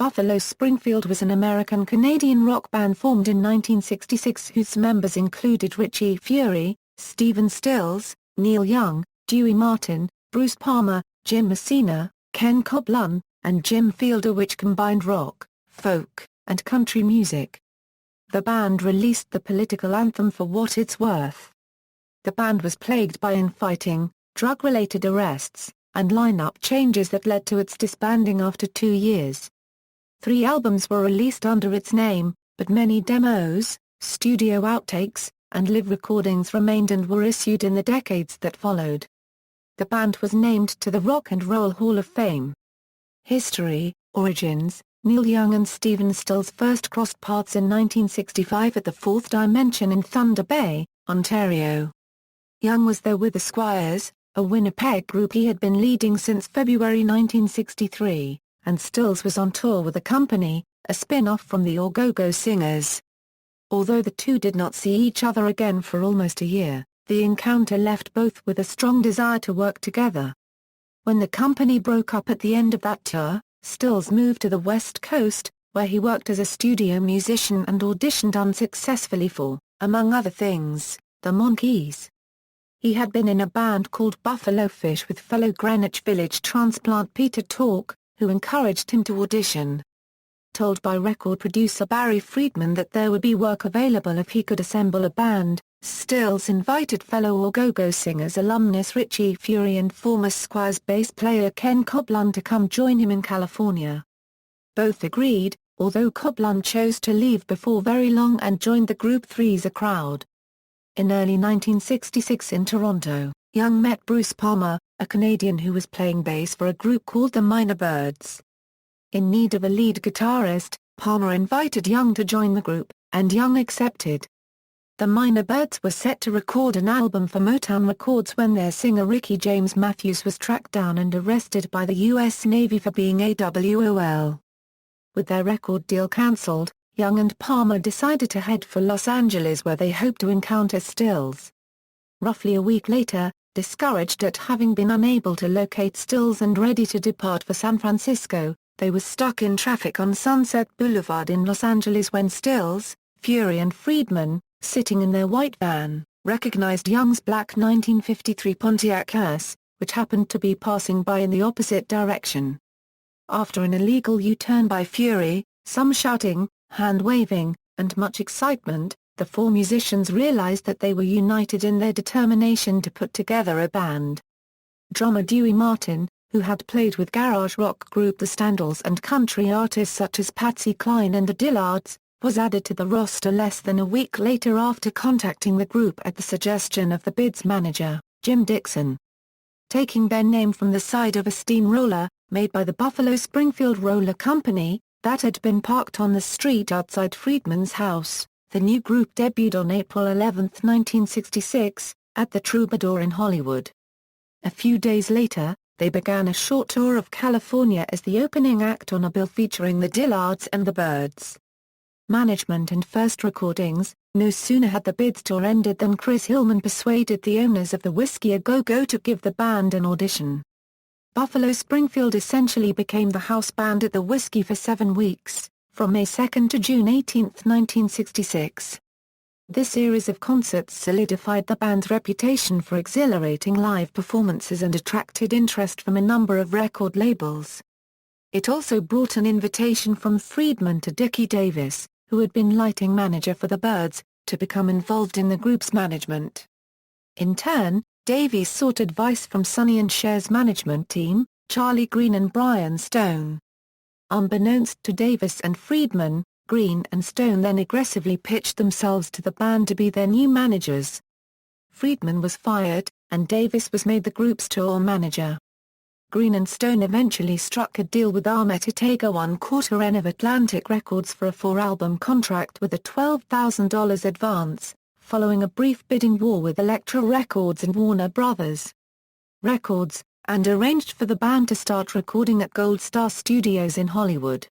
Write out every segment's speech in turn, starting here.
Buffalo Springfield was an American-Canadian rock band formed in 1966 whose members included Richie Furay, Stephen Stills, Neil Young, Dewey Martin, Bruce Palmer, Jim Messina, Ken Koblun, and Jim Fielder, which combined rock, folk, and country music. The band released the political anthem For What It's Worth. The band was plagued by infighting, drug-related arrests, and lineup changes that led to its disbanding after 2 years. 3 albums were released under its name, but many demos, studio outtakes, and live recordings remained and were issued in the decades that followed. The band was named to the Rock and Roll Hall of Fame. History, origins. Neil Young and Stephen Stills first crossed paths in 1965 at the Fourth Dimension in Thunder Bay, Ontario. Young was there with the Squires, a Winnipeg group he had been leading since February 1963, and Stills was on tour with the company, a spin-off from the Go-Go Singers. Although the two did not see each other again for almost a year, the encounter left both with a strong desire to work together. When the company broke up at the end of that tour, Stills moved to the West Coast, where he worked as a studio musician and auditioned unsuccessfully for, among other things, the Monkees. He had been in a band called Buffalo Fish with fellow Greenwich Village transplant Peter Tork, who encouraged him to audition. Told by record producer Barry Friedman that there would be work available if he could assemble a band, Stills invited fellow Go-Go Singers alumnus Richie Furay and former Squires bass player Ken Koblun to come join him in California. Both agreed, although Koblun chose to leave before very long and joined the group Three's a Crowd. In early 1966 in Toronto, Young met Bruce Palmer, a Canadian who was playing bass for a group called the Minor Birds. In need of a lead guitarist, Palmer invited Young to join the group, and Young accepted. The Minor Birds were set to record an album for Motown Records when their singer Ricky James Matthews was tracked down and arrested by the U.S. Navy for being AWOL. With their record deal cancelled, Young and Palmer decided to head for Los Angeles where they hoped to encounter Stills. Roughly a week later, discouraged at having been unable to locate Stills and ready to depart for San Francisco, they were stuck in traffic on Sunset Boulevard in Los Angeles when Stills, Furay and Friedman, sitting in their white van, recognized Young's black 1953 Pontiac hearse, which happened to be passing by in the opposite direction. After an illegal U-turn by Furay, some shouting, hand-waving, and much excitement, the 4 musicians realized that they were united in their determination to put together a band. Drummer Dewey Martin, who had played with garage rock group The Standalls and country artists such as Patsy Cline and the Dillards, was added to the roster less than a week later after contacting the group at the suggestion of the Bids manager, Jim Dixon. Taking their name from the side of a steamroller, made by the Buffalo Springfield Roller Company, that had been parked on the street outside Friedman's house, the new group debuted on April 11, 1966, at the Troubadour in Hollywood. A few days later, they began a short tour of California as the opening act on a bill featuring the Dillards and the Byrds. Management and first recordings. No sooner had the Bids tour ended than Chris Hillman persuaded the owners of the Whiskey A Go-Go to give the band an audition. Buffalo Springfield essentially became the house band at the Whiskey for 7 weeks, from May 2 to June 18, 1966. This series of concerts solidified the band's reputation for exhilarating live performances and attracted interest from a number of record labels. It also brought an invitation from Friedman to Dickie Davis, who had been lighting manager for the Byrds, to become involved in the group's management. In turn, Davies sought advice from Sonny and Cher's management team, Charlie Green and Brian Stone. Unbeknownst to Davis and Friedman, Green and Stone then aggressively pitched themselves to the band to be their new managers. Friedman was fired, and Davis was made the group's tour manager. Green and Stone eventually struck a deal with Ahmet Ortega 1/4 of Atlantic Records for a 4-album contract with a $12,000 advance, following a brief bidding war with Elektra Records and Warner Brothers. Records, and arranged for the band to start recording at Gold Star Studios in Hollywood.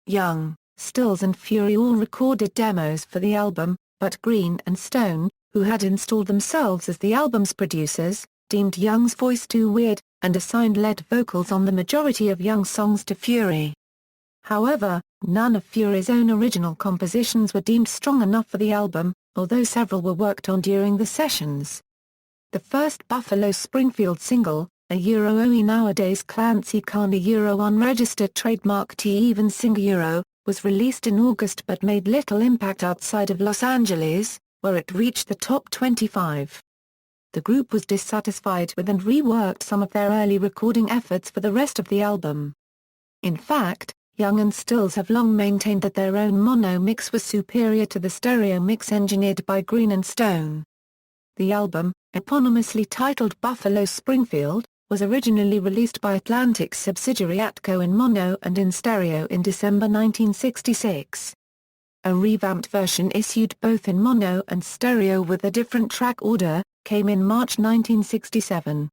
Young, Stills and Furay all recorded demos for the album, but Green and Stone, who had installed themselves as the album's producers, deemed Young's voice too weird, and assigned lead vocals on the majority of Young's songs to Furay. However, none of Furay's own original compositions were deemed strong enough for the album, although several were worked on during the sessions. The first Buffalo Springfield single, a Euro nowadays Clancy Khan unregistered trademark T even sing Euro, was released in August but made little impact outside of Los Angeles, where it reached the top 25. The group was dissatisfied with and reworked some of their early recording efforts for the rest of the album. In fact, Young and Stills have long maintained that their own mono mix was superior to the stereo mix engineered by Green and Stone. The album, eponymously titled Buffalo Springfield, was originally released by Atlantic's subsidiary Atco in mono and in stereo in December 1966. A revamped version issued both in mono and stereo with a different track order, came in March 1967.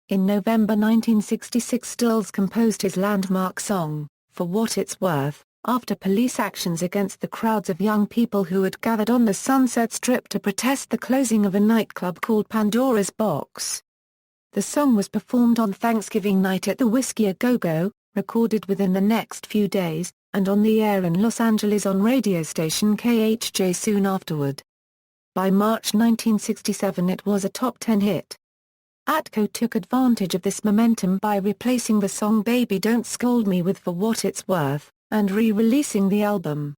In November 1966 Stills composed his landmark song, For What It's Worth, after police actions against the crowds of young people who had gathered on the Sunset Strip to protest the closing of a nightclub called Pandora's Box. The song was performed on Thanksgiving night at the Whiskey A Go-Go, recorded within the next few days, and on the air in Los Angeles on radio station KHJ soon afterward. By March 1967 it was a top 10 hit. Atco took advantage of this momentum by replacing the song Baby Don't Scold Me with For What It's Worth, and re-releasing the album.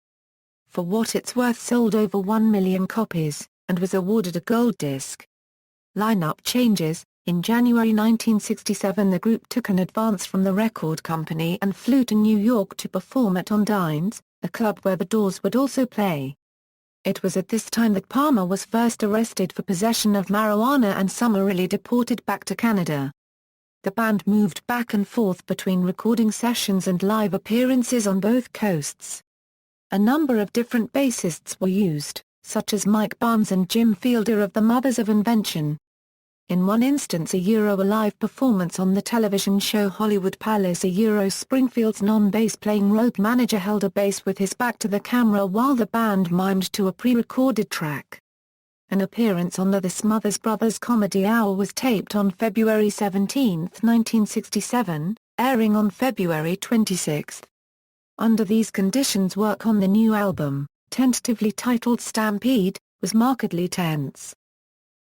For What It's Worth sold over 1 million copies, and was awarded a gold disc. Lineup changes. In January 1967 the group took an advance from the record company and flew to New York to perform at Ondine's, a club where the Doors would also play. It was at this time that Palmer was first arrested for possession of marijuana and summarily deported back to Canada. The band moved back and forth between recording sessions and live appearances on both coasts. A number of different bassists were used, such as Mike Barnes and Jim Fielder of the Mothers of Invention. In one instance a live performance on the television show Hollywood Palace Springfield's non-bass playing road manager held a bass with his back to the camera while the band mimed to a pre-recorded track. An appearance on the Smothers Brothers Comedy Hour was taped on February 17, 1967, airing on February 26. Under these conditions work on the new album, tentatively titled Stampede, was markedly tense.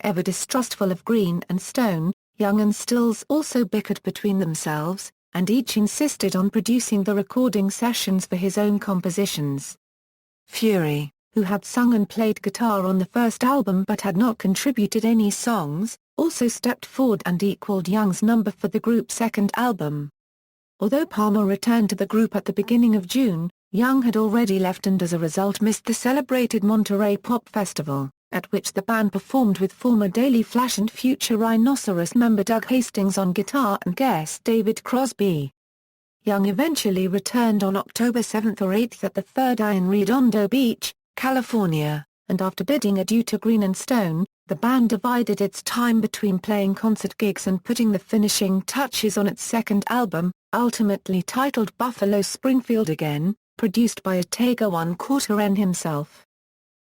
Ever distrustful of Green and Stone, Young and Stills also bickered between themselves, and each insisted on producing the recording sessions for his own compositions. Furay, who had sung and played guitar on the first album but had not contributed any songs, also stepped forward and equaled Young's number for the group's second album. Although Palmer returned to the group at the beginning of June, Young had already left and as a result missed the celebrated Monterey Pop Festival, at which the band performed with former Daily Flash and future Rhinoceros member Doug Hastings on guitar and guest David Crosby. Young eventually returned on October 7 or 8 at the Third Eye in Redondo Beach, California, and after bidding adieu to Green and Stone, the band divided its time between playing concert gigs and putting the finishing touches on its second album, ultimately titled Buffalo Springfield Again, produced by Otago One-Quarter-N himself.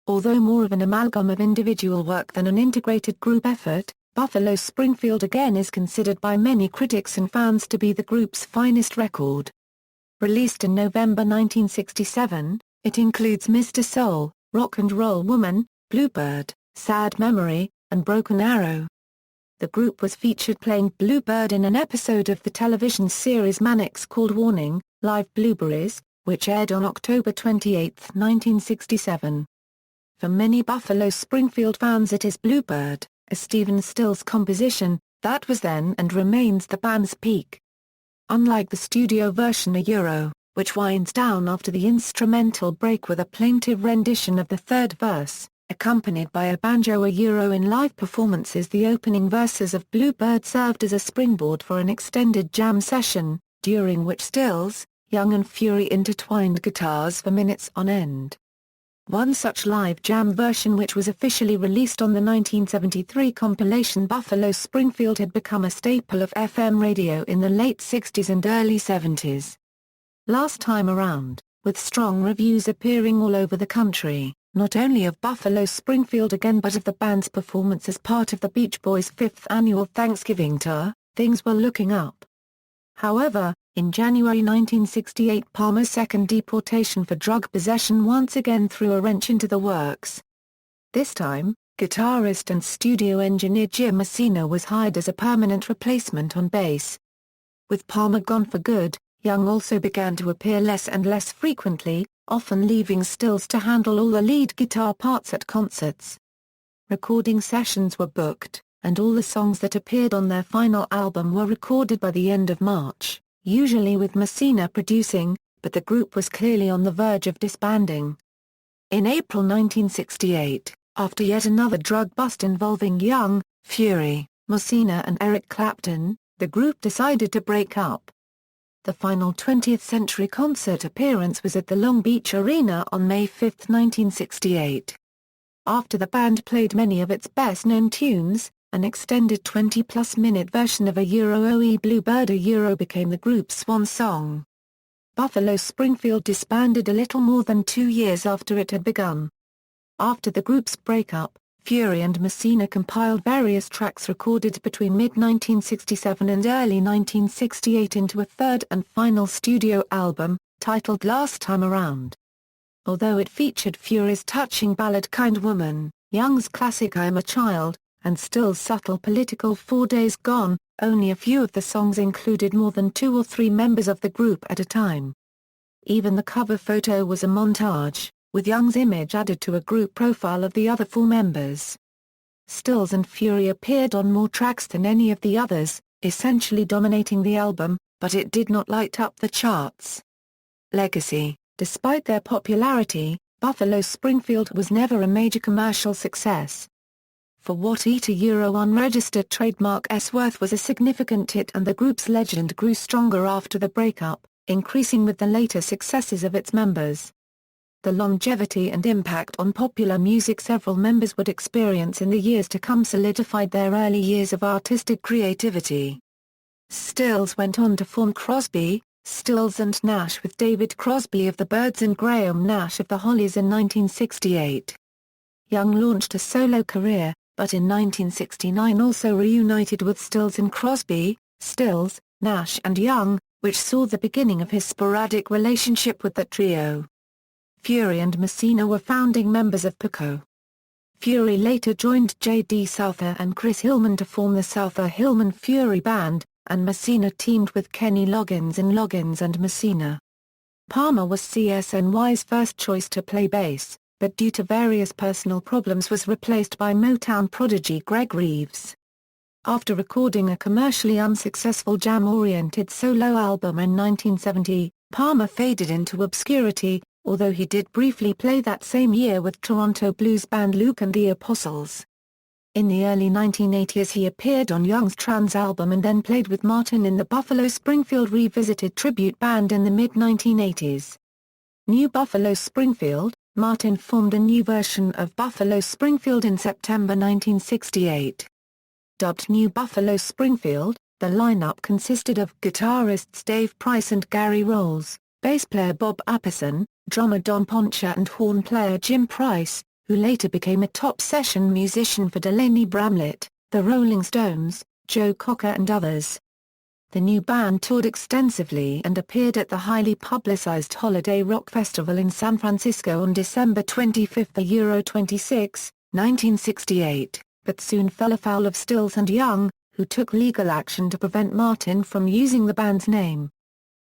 Although more of an amalgam of individual work than an integrated group effort, Buffalo Springfield Again is considered by many critics and fans to be the group's finest record. Released in November 1967, it includes Mr. Soul, Rock and Roll Woman, Bluebird, Sad Memory, and Broken Arrow. The group was featured playing Bluebird in an episode of the television series Mannix called Warning, Live Blueberries, which aired on October 28, 1967. For many Buffalo Springfield fans it is Bluebird, a Stephen Stills composition, that was then and remains the band's peak. Unlike the studio version which winds down after the instrumental break with a plaintive rendition of the third verse, accompanied by a banjo in live performances, the opening verses of Bluebird served as a springboard for an extended jam session, during which Stills, Young and Furay intertwined guitars for minutes on end. One such live jam version which was officially released on the 1973 compilation Buffalo Springfield had become a staple of FM radio in the late 60s and early 70s. Last Time Around, with strong reviews appearing all over the country, not only of Buffalo Springfield Again but of the band's performance as part of the Beach Boys' 5th annual Thanksgiving tour, things were looking up. However, In January 1968, Palmer's second deportation for drug possession once again threw a wrench into the works. This time, guitarist and studio engineer Jim Messina was hired as a permanent replacement on bass. With Palmer gone for good, Young also began to appear less and less frequently, often leaving Stills to handle all the lead guitar parts at concerts. Recording sessions were booked, and all the songs that appeared on their final album were recorded by the end of March, usually with Messina producing, but the group was clearly on the verge of disbanding. In April 1968, after yet another drug bust involving Young, Furay, Messina and Eric Clapton, the group decided to break up. The final 20th Century concert appearance was at the Long Beach Arena on May 5, 1968. After the band played many of its best-known tunes, an extended 20-plus minute version of "Oe Bluebird" became the group's swan song. Buffalo Springfield disbanded a little more than 2 years after it had begun. After the group's breakup, Furay and Messina compiled various tracks recorded between mid-1967 and early 1968 into a third and final studio album, titled Last Time Around. Although it featured Furay's touching ballad Kind Woman, Young's classic I Am a Child, and Stills' subtle political 4 Days Gone, only a few of the songs included more than 2 or 3 members of the group at a time. Even the cover photo was a montage, with Young's image added to a group profile of the other 4 members. Stills and Furay appeared on more tracks than any of the others, essentially dominating the album, but it did not light up the charts. Legacy. Despite their popularity, Buffalo Springfield was never a major commercial success. For what unregistered trademark S-Worth was a significant hit, and the group's legend grew stronger after the breakup, increasing with the later successes of its members. The longevity and impact on popular music several members would experience in the years to come solidified their early years of artistic creativity. Stills went on to form Crosby, Stills and Nash with David Crosby of the Byrds and Graham Nash of the Hollies in 1968. Young launched a solo career, but in 1969 also reunited with Stills and Crosby, Stills, Nash and Young, which saw the beginning of his sporadic relationship with that trio. Furay and Messina were founding members of Poco. Furay later joined J.D. Souther and Chris Hillman to form the Souther-Hillman Furay Band, and Messina teamed with Kenny Loggins in Loggins and Messina. Palmer was CSNY's first choice to play bass, but due to various personal problems was replaced by Motown prodigy Greg Reeves. After recording a commercially unsuccessful jam-oriented solo album in 1970, Palmer faded into obscurity, although he did briefly play that same year with Toronto blues band Luke and the Apostles. In the early 1980s he appeared on Young's Trans album and then played with Martin in the Buffalo Springfield Revisited tribute band in the mid-1980s. New Buffalo Springfield, Martin formed a new version of Buffalo Springfield in September 1968. Dubbed New Buffalo Springfield, the lineup consisted of guitarists Dave Price and Gary Rolls, bass player Bob Apperson, drummer Don Poncha and horn player Jim Price, who later became a top session musician for Delaney Bramlett, the Rolling Stones, Joe Cocker and others. The new band toured extensively and appeared at the highly publicized Holiday Rock Festival in San Francisco on December 25, 26, 1968, but soon fell afoul of Stills and Young, who took legal action to prevent Martin from using the band's name.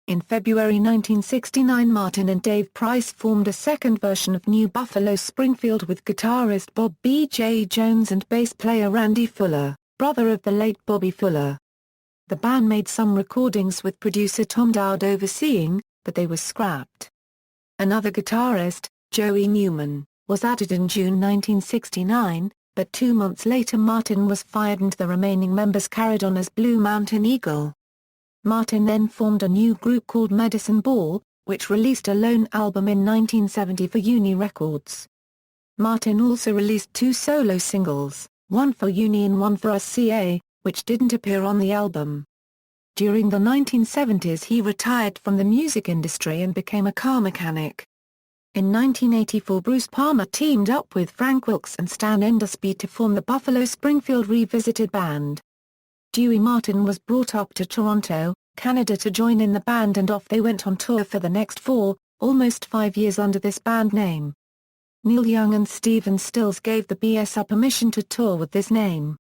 In February 1969 Martin and Dave Price formed a second version of New Buffalo Springfield with guitarist Bob B.J. Jones and bass player Randy Fuller, brother of the late Bobby Fuller. The band made some recordings with producer Tom Dowd overseeing, but they were scrapped. Another guitarist, Joey Newman, was added in June 1969, but 2 months later Martin was fired and the remaining members carried on as Blue Mountain Eagle. Martin then formed a new group called Medicine Ball, which released a lone album in 1970 for Uni Records. Martin also released 2 solo singles, one for Uni and one for SCA, which didn't appear on the album. During the 1970s he retired from the music industry and became a car mechanic. In 1984 Bruce Palmer teamed up with Frank Wilkes and Stan Endersby to form the Buffalo Springfield Revisited Band. Dewey Martin was brought up to Toronto, Canada to join in the band, and off they went on tour for the next 4, almost 5 years under this band name. Neil Young and Stephen Stills gave the BSA permission to tour with this name.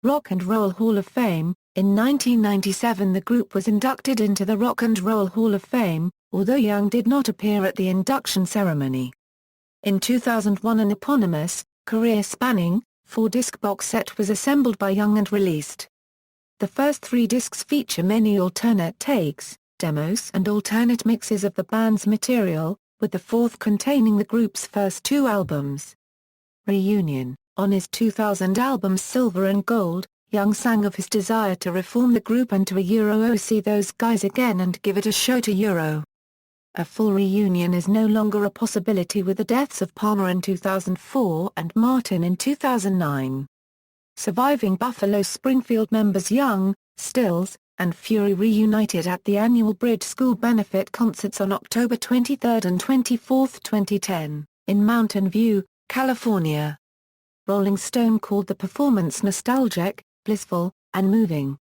Rock and Roll Hall of Fame. In 1997 the group was inducted into the Rock and Roll Hall of Fame, although Young did not appear at the induction ceremony. In 2001 an eponymous, career-spanning, 4-disc box set was assembled by Young and released. The first 3 discs feature many alternate takes, demos and alternate mixes of the band's material, with the 4th containing the group's first 2 albums. Reunion. On his 2000 albums Silver and Gold, Young sang of his desire to reform the group and to see those guys again and give it a show to Euro. A full reunion is no longer a possibility with the deaths of Palmer in 2004 and Martin in 2009. Surviving Buffalo Springfield members Young, Stills, and Furay reunited at the annual Bridge School benefit concerts on October 23 and 24, 2010, in Mountain View, California. Rolling Stone called the performance nostalgic, blissful, and moving.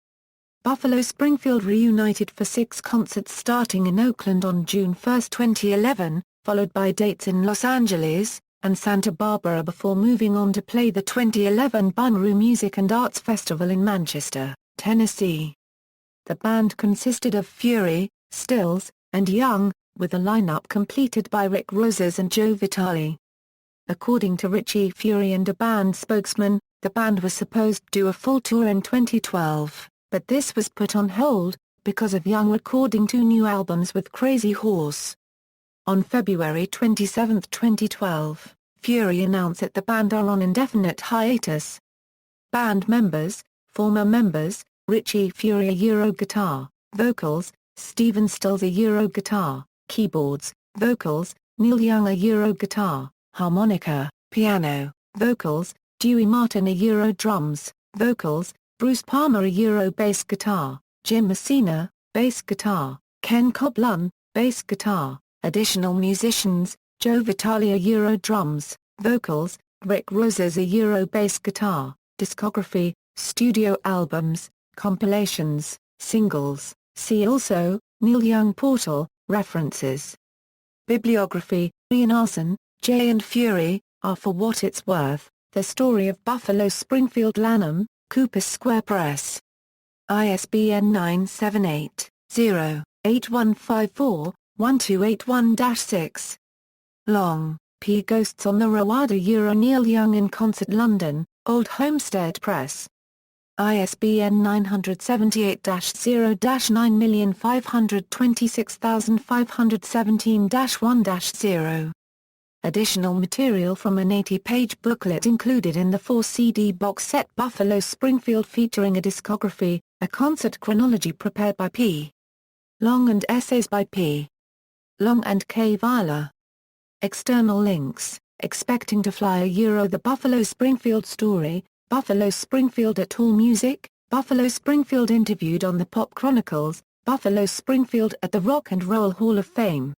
Buffalo Springfield reunited for 6 concerts starting in Oakland on June 1, 2011, followed by dates in Los Angeles and Santa Barbara before moving on to play the 2011 Bonnaroo Music and Arts Festival in Manchester, Tennessee. The band consisted of Furay, Stills, and Young, with a lineup completed by Rick Rosas and Joe Vitale. According to Richie Furay and a band spokesman, the band was supposed to do a full tour in 2012, but this was put on hold, because of Young recording 2 new albums with Crazy Horse. On February 27, 2012, Furay announced that the band are on indefinite hiatus. Band members, former members, Richie Furay Euro guitar, vocals, Stephen Stills Euro guitar, keyboards, vocals, Neil Young Euro guitar, harmonica, piano, vocals, Dewey Martin Euro drums, vocals, Bruce Palmer Euro bass guitar, Jim Messina, bass guitar, Ken Koblun, bass guitar, additional musicians, Joe Vitale Euro drums, vocals, Rick Rosas Euro bass guitar, discography, studio albums, compilations, singles, see also, Neil Young Portal, references. Bibliography, Ian Arson, Jay and Furay, are For What It's Worth, The Story of Buffalo Springfield Lanham, Cooper Square Press. ISBN 978-0-8154-1281-6. Long, P. Ghosts on the Rawada Euro Neil Young in Concert London, Old Homestead Press. ISBN 978-0-9526517-1-0. Additional material from an 80-page booklet included in the 4-CD box set Buffalo Springfield featuring a discography, a concert chronology prepared by P. Long and essays by P. Long and K. Viola. External links, Expecting to Fly The Buffalo Springfield Story, Buffalo Springfield at AllMusic, Buffalo Springfield interviewed on the Pop Chronicles, Buffalo Springfield at the Rock and Roll Hall of Fame.